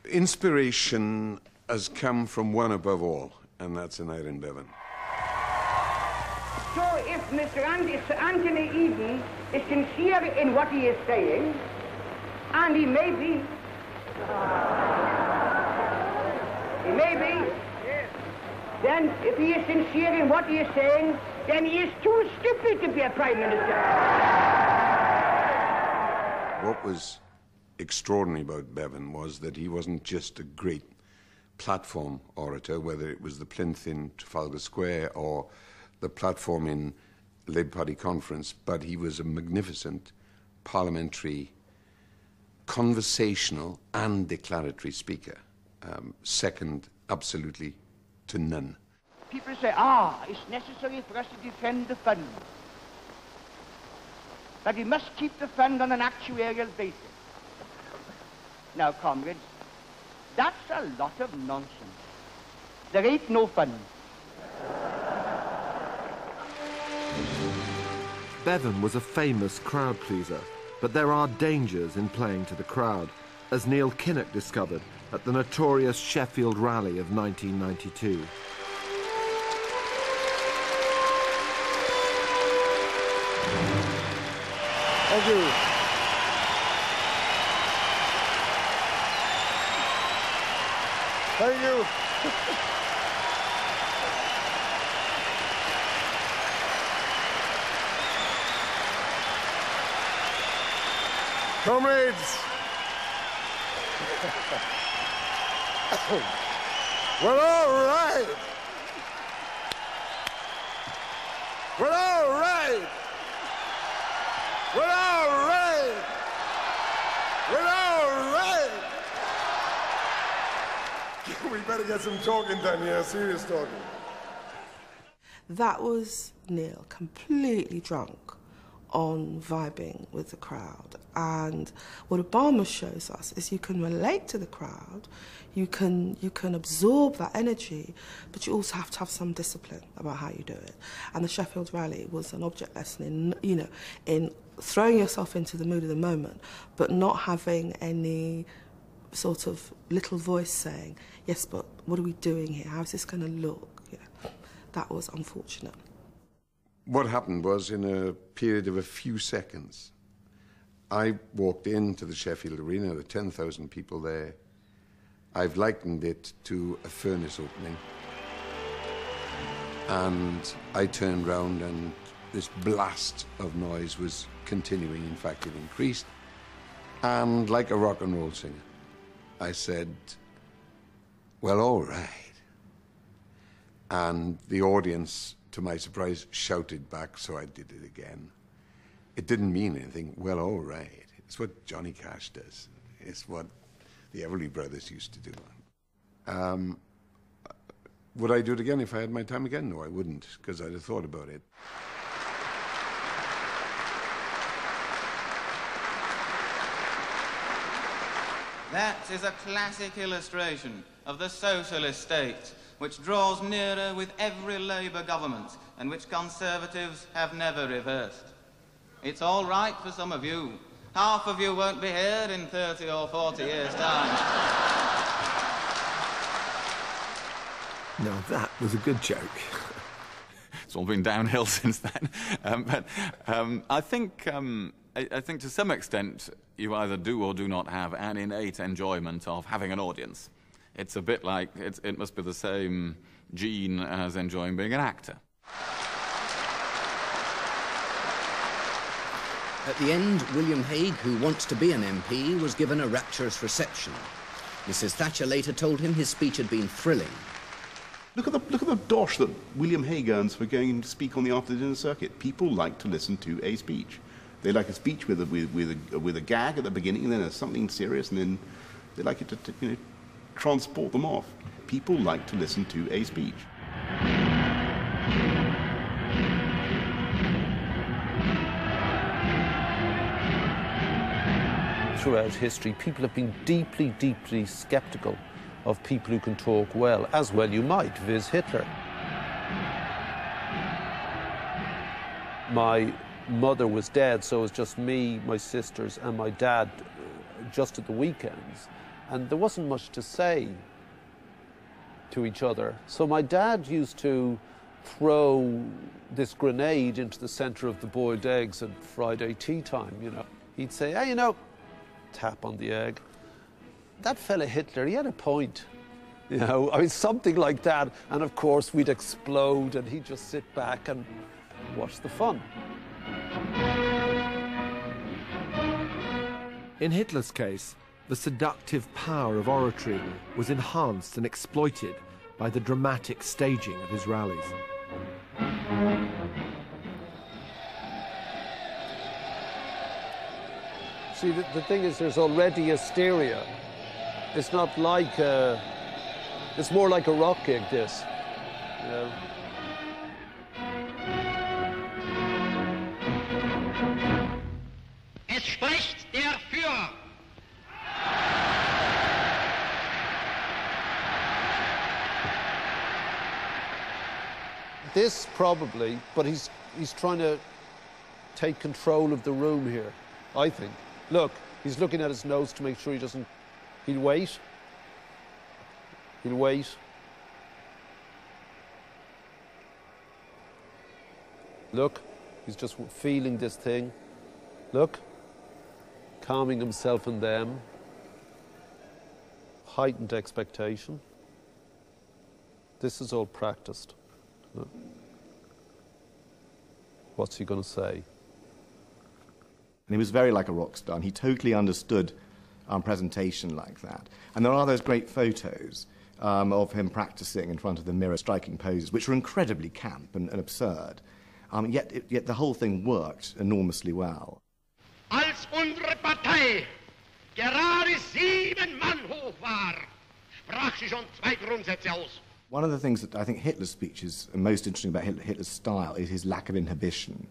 Inspiration has come from one above all, and that's in Iron Bevan. So if Mr. Anthony Eden is sincere in what he is saying, and he may be, then if he is sincere in what he is saying, then he is too stupid to be a Prime Minister. What was extraordinary about Bevan was that he wasn't just a great platform orator, whether it was the plinth in Trafalgar Square or the platform in Labour Party conference, but he was a magnificent parliamentary, conversational and declaratory speaker, second absolutely to none. People say, it's necessary for us to defend the fund. But we must keep the fund on an actuarial basis. Now, comrades, that's a lot of nonsense. There ain't no fund. Bevan was a famous crowd pleaser, but there are dangers in playing to the crowd, as Neil Kinnock discovered at the notorious Sheffield Rally of 1992. Thank you. Thank you. Comrades. Well, all right. Well, all right. Well, all right. Well, all right. We better get some talking done here, serious talking. That was Neil, completely drunk on vibing with the crowd. And what Obama shows us is you can relate to the crowd, you can absorb that energy, but you also have to have some discipline about how you do it. And the Sheffield Rally was an object lesson in throwing yourself into the mood of the moment, but not having any sort of little voice saying, yes, but what are we doing here? How is this going to look? That was unfortunate. What happened was, in a period of a few seconds, I walked into the Sheffield Arena, there were 10,000 people there. I've likened it to a furnace opening. And I turned round and this blast of noise was continuing. In fact, it increased. And like a rock and roll singer, I said, well, all right. And the audience, to my surprise, shouted back, so I did it again. It didn't mean anything. Well, all right. It's what Johnny Cash does. It's what the Everly Brothers used to do. Would I do it again if I had my time again? No, I wouldn't, because I'd have thought about it. That is a classic illustration of the socialist state, which draws nearer with every Labour government and which Conservatives have never reversed. It's all right for some of you. Half of you won't be here in 30 or 40 years' time. Now that was a good joke. It's all been downhill since then. I think to some extent you either do or do not have an innate enjoyment of having an audience. It's a bit like, it must be the same gene as enjoying being an actor. At the end, William Hague, who wants to be an MP, was given a rapturous reception. Mrs. Thatcher later told him his speech had been thrilling. Look at the dosh that William Hague earns for going to speak on the after-dinner circuit. People like to listen to a speech. They like a speech with a gag at the beginning, and then there's something serious, and then they like it to transport them off. People like to listen to a speech. Throughout history, people have been deeply, deeply sceptical of people who can talk well, as well you might, viz. Hitler. My mother was dead, so it was just me, my sisters, and my dad just at the weekends. and there wasn't much to say to each other. So my dad used to throw this grenade into the centre of the boiled eggs at Friday tea time, you know. He'd say, hey, you know, tap on the egg. That fella Hitler, he had a point. You know, I mean, something like that. And of course, we'd explode and he'd just sit back and watch the fun. In Hitler's case, the seductive power of oratory was enhanced and exploited by the dramatic staging of his rallies. See, the thing is, there's already hysteria. It's not like it's more like a rock gig, this. You know? Es spricht der Führer. This probably, but he's trying to take control of the room here, I think. Look, he's looking at his nose to make sure he doesn't... He'll wait. He'll wait. Look, he's just feeling this thing. Look, calming himself and them. Heightened expectation. This is all practiced. Look. What's he going to say? And he was very like a rock star, and he totally understood presentation like that. And there are those great photos of him practicing in front of the mirror, striking poses, which were incredibly camp and absurd. Yet the whole thing worked enormously well. Als unsere Partei gerade 7 Mann hoch war, sprach sie schon 2 Grundsätze aus. One of the things that I think Hitler's speech is most interesting about Hitler's style is his lack of inhibition.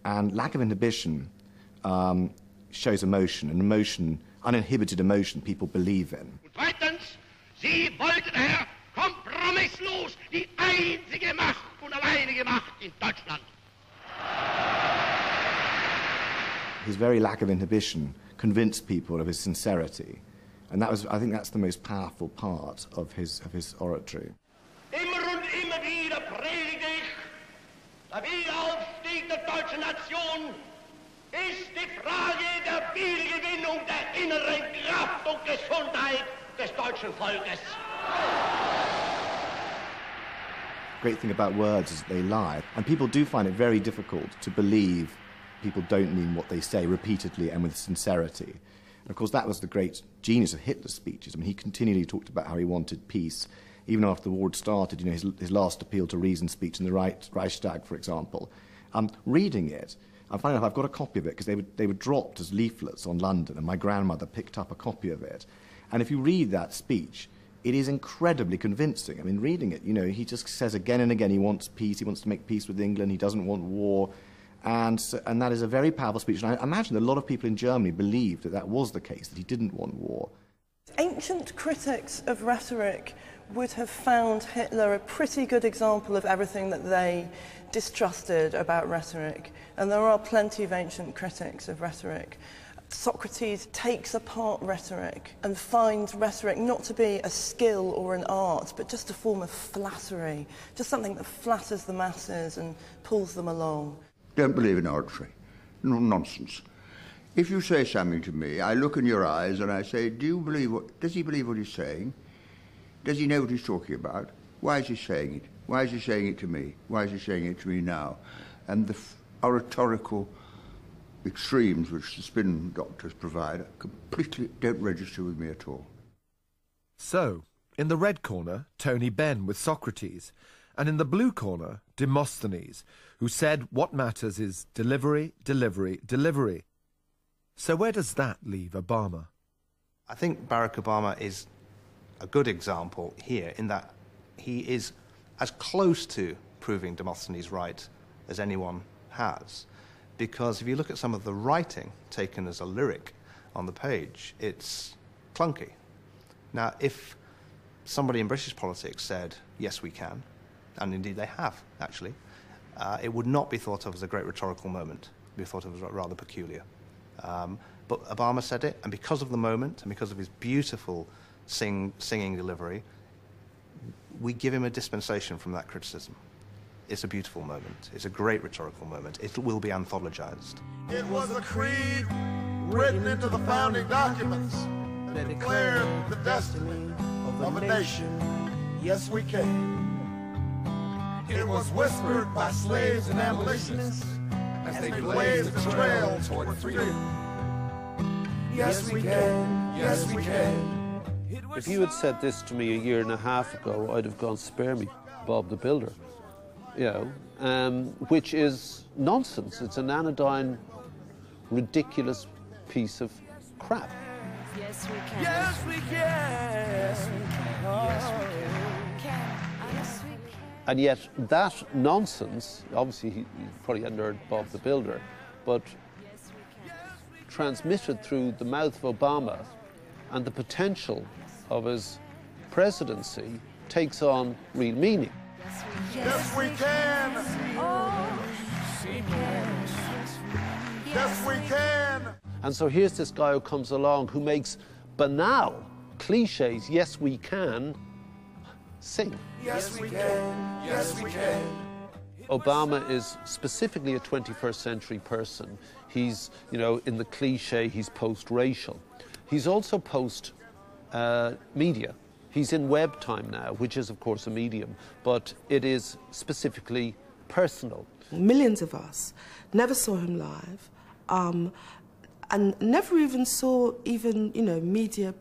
And lack of inhibition shows emotion, and emotion, uninhibited emotion, people believe in. Und zweitens, sie wollten daher kompromisslos die einzige Macht und alleinige Macht in Deutschland. His very lack of inhibition convinced people of his sincerity. And that was, I think that's the most powerful part of his oratory. Immer und immer wieder predige ich, der Wiederaufstieg der deutschen Nation ist die Frage der Wiedergewinnung der inneren Kraft und Gesundheit des deutschen Volkes. The great thing about words is that they lie, and people do find it very difficult to believe people don't mean what they say repeatedly and with sincerity. And of course, that was the great genius of Hitler's speeches. I mean, he continually talked about how he wanted peace, even after the war had started. You know, his last appeal to reason speech in the Reichstag, for example. Reading it, I'm finding out I've got a copy of it because they were dropped as leaflets on London, and my grandmother picked up a copy of it. And if you read that speech, it is incredibly convincing. I mean, reading it, you know, he just says again and again he wants peace, he wants to make peace with England, he doesn't want war. And that is a very powerful speech. And I imagine that a lot of people in Germany believed that that was the case, that he didn't want war. Ancient critics of rhetoric would have found Hitler a pretty good example of everything that they distrusted about rhetoric. And there are plenty of ancient critics of rhetoric. Socrates takes apart rhetoric and finds rhetoric not to be a skill or an art, but just a form of flattery, just something that flatters the masses and pulls them along. Don't believe in oratory. No nonsense. If you say something to me, I look in your eyes and I say, does he believe what he's saying? Does he know what he's talking about? Why is he saying it? Why is he saying it to me? Why is he saying it to me now? And the oratorical extremes which the spin doctors provide completely don't register with me at all. So, in the red corner, Tony Benn with Socrates, and in the blue corner, Demosthenes, who said what matters is delivery, delivery, delivery. So where does that leave Obama? I think Barack Obama is a good example here in that he is as close to proving Demosthenes right as anyone has. Because if you look at some of the writing taken as a lyric on the page, it's clunky. Now, if somebody in British politics said, yes, we can, and indeed they have, actually, it would not be thought of as a great rhetorical moment. It would be thought of as rather peculiar. But Obama said it, and because of the moment, and because of his beautiful singing delivery, we give him a dispensation from that criticism. It's a beautiful moment. It's a great rhetorical moment. It will be anthologized. It was a creed written into the founding documents that declared the destiny of a nation. Yes, we can. It was whispered by slaves and abolitionists as they blazed the trail toward freedom. Yes, we can. Yes, we can. If you had said this to me a year and a half ago, I'd have gone, spare me, Bob the Builder. You know, which is nonsense. It's an anodyne, ridiculous piece of crap. Yes, we can. Yes, we can. Yes, we can. Yes, we can. Yes, we can. And yet that nonsense, obviously he probably hadn't heard Bob the Builder, but transmitted through the mouth of Obama and the potential of his presidency takes on real meaning. Yes, we can. Yes, we can. And so here's this guy who comes along who makes banal cliches, yes we can, sing. Yes, we can. Yes, we can. Obama is specifically a 21st century person. He's, you know, in the cliche, he's post-racial. He's also post-media. He's in web time now, which is, of course, a medium, but it is specifically personal. Millions of us never saw him live, and never even saw media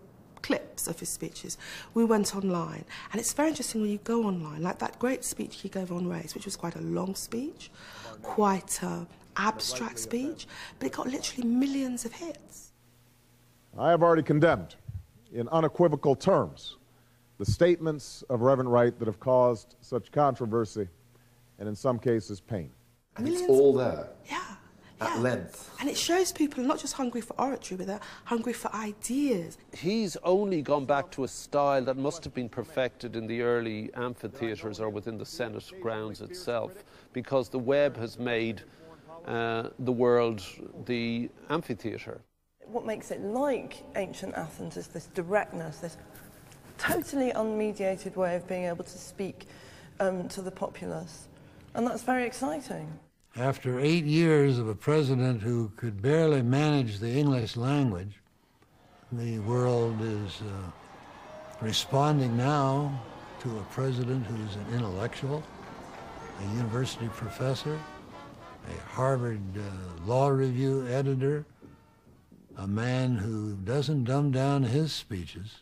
clips of his speeches. We went online, and it's very interesting when you go online, like that great speech he gave on race, which was quite a long speech, quite an abstract speech, but it got literally millions of hits. I have already condemned, in unequivocal terms, the statements of Reverend Wright that have caused such controversy and, in some cases, pain. And it's all there. Yeah. At length. And it shows people are not just hungry for oratory, but they're hungry for ideas. He's only gone back to a style that must have been perfected in the early amphitheatres or within the Senate grounds itself, because the web has made the world the amphitheatre. What makes it like ancient Athens is this directness, this totally unmediated way of being able to speak to the populace. And that's very exciting. After 8 years of a president who could barely manage the English language, the world is responding now to a president who's an intellectual, a university professor, a Harvard Law Review editor, a man who doesn't dumb down his speeches.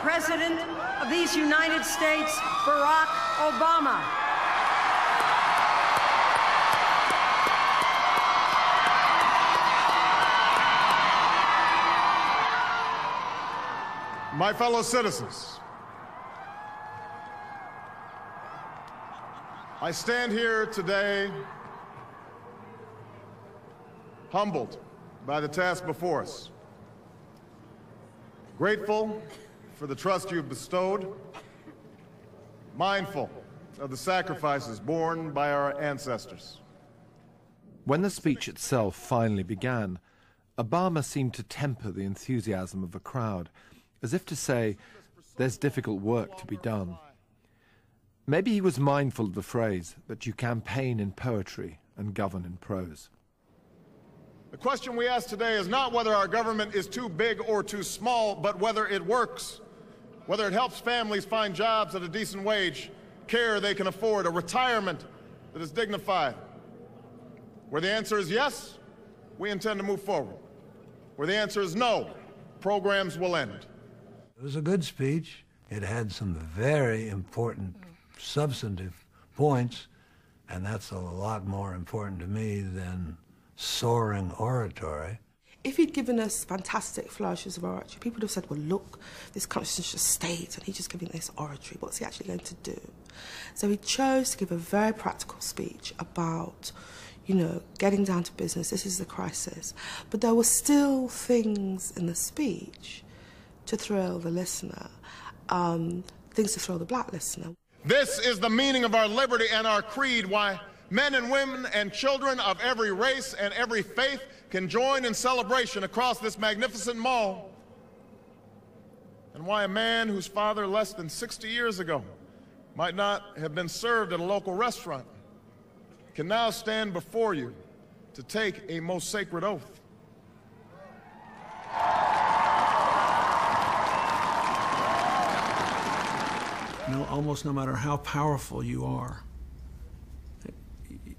President of these United States, Barack Obama. My fellow citizens, I stand here today humbled by the task before us, grateful for the trust you've bestowed, mindful of the sacrifices borne by our ancestors. When the speech itself finally began, Obama seemed to temper the enthusiasm of the crowd, as if to say, there's difficult work to be done. Maybe he was mindful of the phrase that you campaign in poetry and govern in prose. The question we ask today is not whether our government is too big or too small, but whether it works, whether it helps families find jobs at a decent wage, care they can afford, a retirement that is dignified. Where the answer is yes, we intend to move forward. Where the answer is no, programs will end. It was a good speech. It had some very important substantive points, and that's a lot more important to me than soaring oratory. If he'd given us fantastic flourishes of oratory, people would have said, well, look, this country's just a state and he's just giving this oratory. What's he actually going to do? So he chose to give a very practical speech about, you know, getting down to business. This is the crisis. But there were still things in the speech to thrill the listener, things to thrill the black listener. This is the meaning of our liberty and our creed, why men and women and children of every race and every faith can join in celebration across this magnificent mall, and why a man whose father less than 60 years ago might not have been served at a local restaurant can now stand before you to take a most sacred oath. Almost no matter how powerful you are,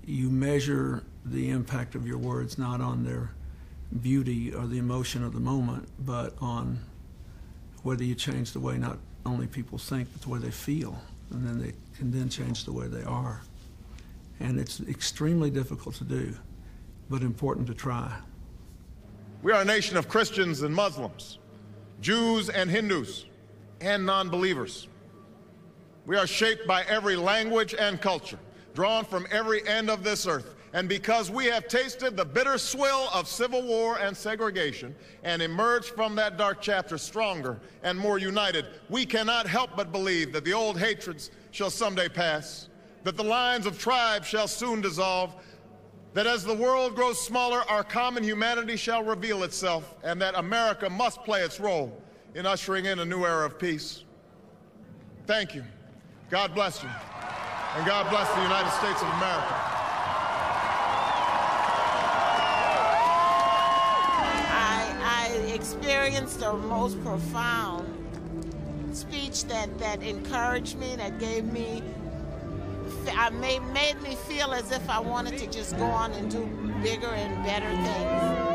you measure the impact of your words not on their beauty or the emotion of the moment, but on whether you change the way not only people think, but the way they feel, and then they can then change the way they are. And it's extremely difficult to do, but important to try. We are a nation of Christians and Muslims, Jews and Hindus, and non-believers. We are shaped by every language and culture, drawn from every end of this earth. And because we have tasted the bitter swill of civil war and segregation and emerged from that dark chapter stronger and more united, we cannot help but believe that the old hatreds shall someday pass, that the lines of tribes shall soon dissolve, that as the world grows smaller, our common humanity shall reveal itself, and that America must play its role in ushering in a new era of peace. Thank you. God bless you. And God bless the United States of America. I experienced the most profound speech that encouraged me, that gave me, made me feel as if I wanted to just go on and do bigger and better things.